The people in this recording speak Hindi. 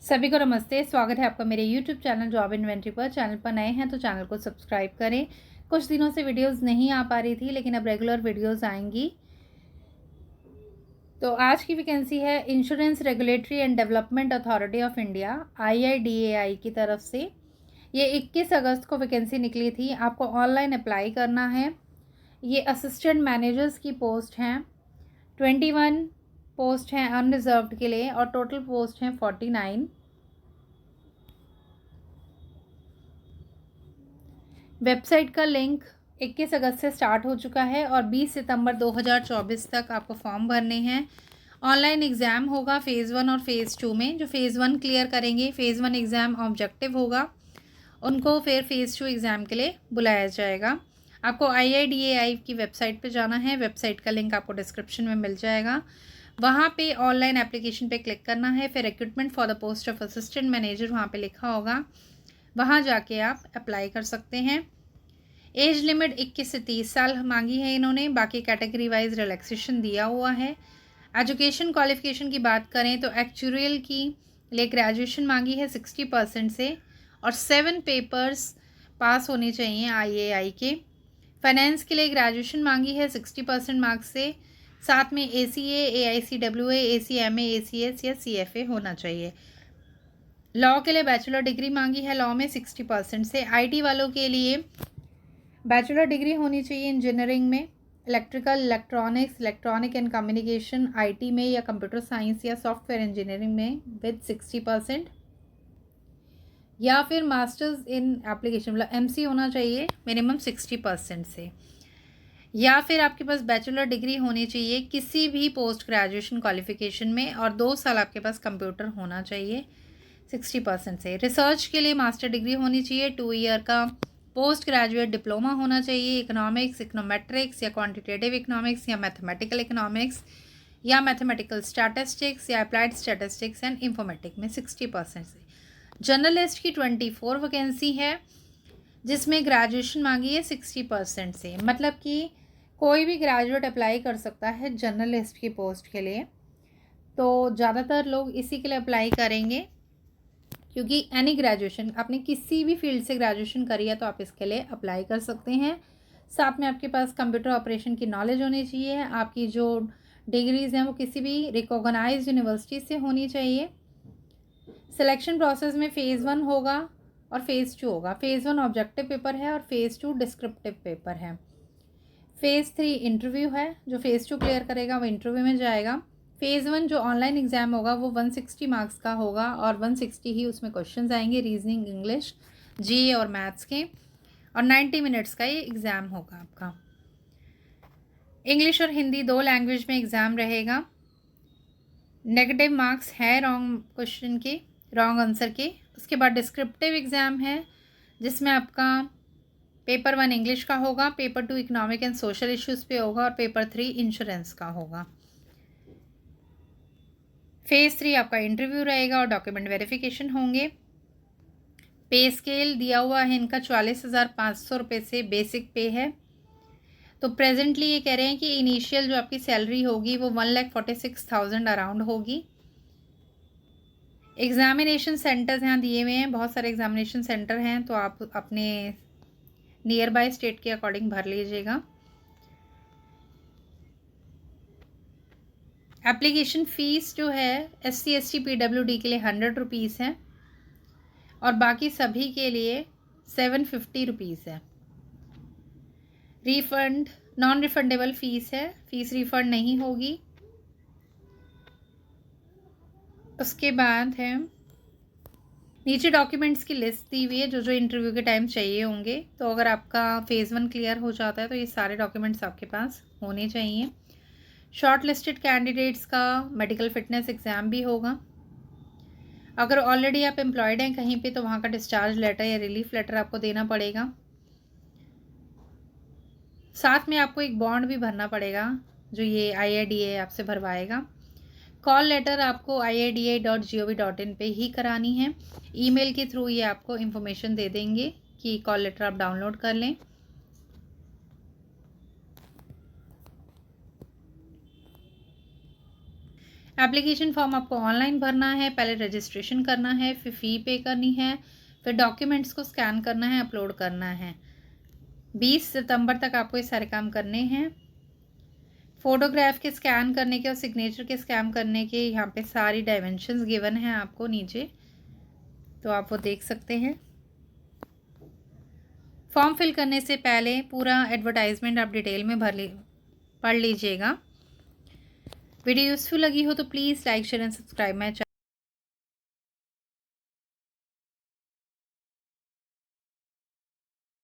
सभी को नमस्ते। स्वागत है आपका मेरे YouTube चैनल जॉब इन्वेंटरी पर। चैनल पर नए हैं तो चैनल को सब्सक्राइब करें। कुछ दिनों से वीडियोस नहीं आ पा रही थी, लेकिन अब रेगुलर वीडियोस आएंगी। तो आज की वैकेंसी है insurance regulatory and development authority of India IIDAI की तरफ से। ये 21 अगस्त को वैकेंसी निकली थी। आपको ऑनलाइन अप्लाई करना है। ये असिस्टेंट मैनेजर्स की पोस्ट हैं। 21 पोस्ट हैं अनरिजर्व्ड के लिए और टोटल पोस्ट हैं 49। वेबसाइट का लिंक 21 अगस्त से स्टार्ट हो चुका है और 20 सितंबर 2024 तक आपको फॉर्म भरने हैं। ऑनलाइन एग्ज़ाम होगा फ़ेज़ 1 और फ़ेज़ 2 में। जो फ़ेज़ 1 क्लियर करेंगे, फ़ेज़ 1 एग्ज़ाम ऑब्जेक्टिव होगा, उनको फिर फ़ेज़ 2 एग्ज़ाम के लिए बुलाया जाएगा। आपको IIDAI की वेबसाइट पे जाना है। वेबसाइट का लिंक आपको डिस्क्रिप्शन में मिल जाएगा। वहाँ पे ऑनलाइन एप्लीकेशन पे क्लिक करना है। फिर recruitment for the post of assistant manager वहाँ पे लिखा होगा, वहाँ जाके आप अप्लाई कर सकते हैं। एज लिमिट 21 से 30 साल मांगी है इन्होंने। बाकी कैटेगरी वाइज रिलैक्सेशन दिया हुआ है। एजुकेशन क्वालिफिकेशन की बात करें तो एक्चुरियल की लिए ग्रेजुएशन मांगी है 60% से और 7 पेपर्स पास होने चाहिए IAI के। फाइनेंस के लिए ग्रेजुएशन मांगी है 60% मार्क्स से, साथ में ACA AICWA ACMA ACS या CFA होना चाहिए। लॉ के लिए बैचलर डिग्री मांगी है लॉ में 60% से। IT वालों के लिए बैचलर डिग्री होनी चाहिए इंजीनियरिंग में, electrical, electronics, electronic and communication IT में, या कंप्यूटर साइंस या सॉफ्टवेयर इंजीनियरिंग में विद 60%, या फिर मास्टर्स इन एप्लीकेशन मतलब MC होना चाहिए मिनिमम 60% से, या फिर आपके पास बैचलर डिग्री होनी चाहिए किसी भी पोस्ट ग्रेजुएशन क्वालिफिकेशन में और 2 साल आपके पास कंप्यूटर होना चाहिए 60% से। रिसर्च के लिए मास्टर डिग्री होनी चाहिए, 2 ईयर का पोस्ट ग्रेजुएट डिप्लोमा होना चाहिए इकोनॉमिक्स, इकोनोमेट्रिक्स या क्वांटिटेटिव इकोनॉमिक्स या मैथमेटिकल इकोनॉमिक्स या मैथमेटिकल स्टैटिस्टिक्स या अप्लाइड स्टैटिस्टिक्स एंड इंफॉर्मेटिक में 60% से। जर्नलिस्ट की 24 वैकेंसी है, जिसमें ग्रेजुएशन मांगी है 60% से। मतलब कि कोई भी ग्रेजुएट अप्लाई कर सकता है जर्नलिस्ट की पोस्ट के लिए। तो ज़्यादातर लोग इसी के लिए अप्लाई करेंगे, क्योंकि एनी ग्रेजुएशन, आपने किसी भी फील्ड से ग्रेजुएशन करी है तो आप इसके लिए अप्लाई कर सकते हैं। साथ में आपके पास कंप्यूटर ऑपरेशन की नॉलेज होनी चाहिए। आपकी जो डिग्रीज़ हैं वो किसी भी रिकॉग्नाइज्ड यूनिवर्सिटी से होनी चाहिए। सिलेक्शन प्रोसेस में फ़ेज़ 1 होगा और फ़ेज़ 2 होगा। फ़ेज़ 1 ऑब्जेक्टिव पेपर है और फ़ेज़ 2 डिस्क्रिप्टिव पेपर है। फ़ेज़ 3 इंटरव्यू है। जो फ़ेज़ 2 क्लियर करेगा वो इंटरव्यू में जाएगा। फ़ेज़ 1 जो ऑनलाइन एग्ज़ाम होगा वो 160 मार्क्स का होगा और 160 ही उसमें क्वेश्चंस आएंगे, रीजनिंग, इंग्लिश, GE और मैथ्स के, और 90 मिनट्स का ये एग्ज़ाम होगा आपका। इंग्लिश और हिंदी 2 लैंग्वेज में एग्ज़ाम रहेगा। नेगेटिव मार्क्स है रॉन्ग क्वेश्चन के, रॉन्ग आंसर के। उसके बाद डिस्क्रिप्टिव एग्ज़ाम है, जिसमें आपका पेपर 1 इंग्लिश का होगा, paper 2 economic and social issues पे होगा और पेपर 3 इंश्योरेंस का होगा। फ़ेज़ 3 आपका इंटरव्यू रहेगा और डॉक्यूमेंट वेरिफिकेशन होंगे। पे स्केल दिया हुआ है इनका 44,500 रुपये से बेसिक पे है। तो प्रेजेंटली ये कह रहे हैं कि इनिशियल जो आपकी सैलरी होगी वो 1,46,000 अराउंड होगी। एग्ज़ामिनेशन सेंटर्स यहाँ दिए हुए हैं, बहुत सारे एग्ज़ामिनेशन सेंटर हैं, तो आप अपने नियर बाय स्टेट के अकॉर्डिंग भर लीजिएगा। एप्लीकेशन फ़ीस जो है SC ST PWD के लिए 100 रुपीज़ है और बाकी सभी के लिए 750 रुपीज़ है। रिफ़ंड नॉन रिफंडेबल फ़ीस है, फ़ीस रिफ़ंड नहीं होगी। उसके बाद है नीचे डॉक्यूमेंट्स की लिस्ट दी हुई है जो जो इंटरव्यू के टाइम चाहिए होंगे। तो अगर आपका फ़ेज़ 1 क्लियर हो जाता है तो ये सारे डॉक्यूमेंट्स आपके पास होने चाहिए। शॉर्ट लिस्टेड कैंडिडेट्स का मेडिकल फिटनेस एग्ज़ाम भी होगा। अगर ऑलरेडी आप एम्प्लॉयड हैं कहीं पे तो वहाँ का डिस्चार्ज लेटर या रिलीफ लेटर आपको देना पड़ेगा। साथ में आपको एक बॉन्ड भी भरना पड़ेगा जो ये IIDA आपसे भरवाएगा। कॉल लेटर आपको IIDA.gov.in पे ही करानी है। ईमेल के थ्रू ये आपको इन्फॉर्मेशन दे देंगे कि कॉल लेटर आप डाउनलोड कर लें। एप्लीकेशन फॉर्म आपको ऑनलाइन भरना है, पहले रजिस्ट्रेशन करना है, फिर फ़ी पे करनी है, फिर डॉक्यूमेंट्स को स्कैन करना है, अपलोड करना है। 20 सितंबर तक आपको ये सारे काम करने हैं। फ़ोटोग्राफ के स्कैन करने के और सिग्नेचर के स्कैन करने के यहाँ पे सारी डायमेंशंस गिवन हैं आपको नीचे, तो आप वो देख सकते हैं। फॉर्म फिल करने से पहले पूरा एडवर्टाइजमेंट आप डिटेल में पढ़ लीजिएगा। वीडियो यूज़फुल लगी हो तो please like share and subscribe my channel.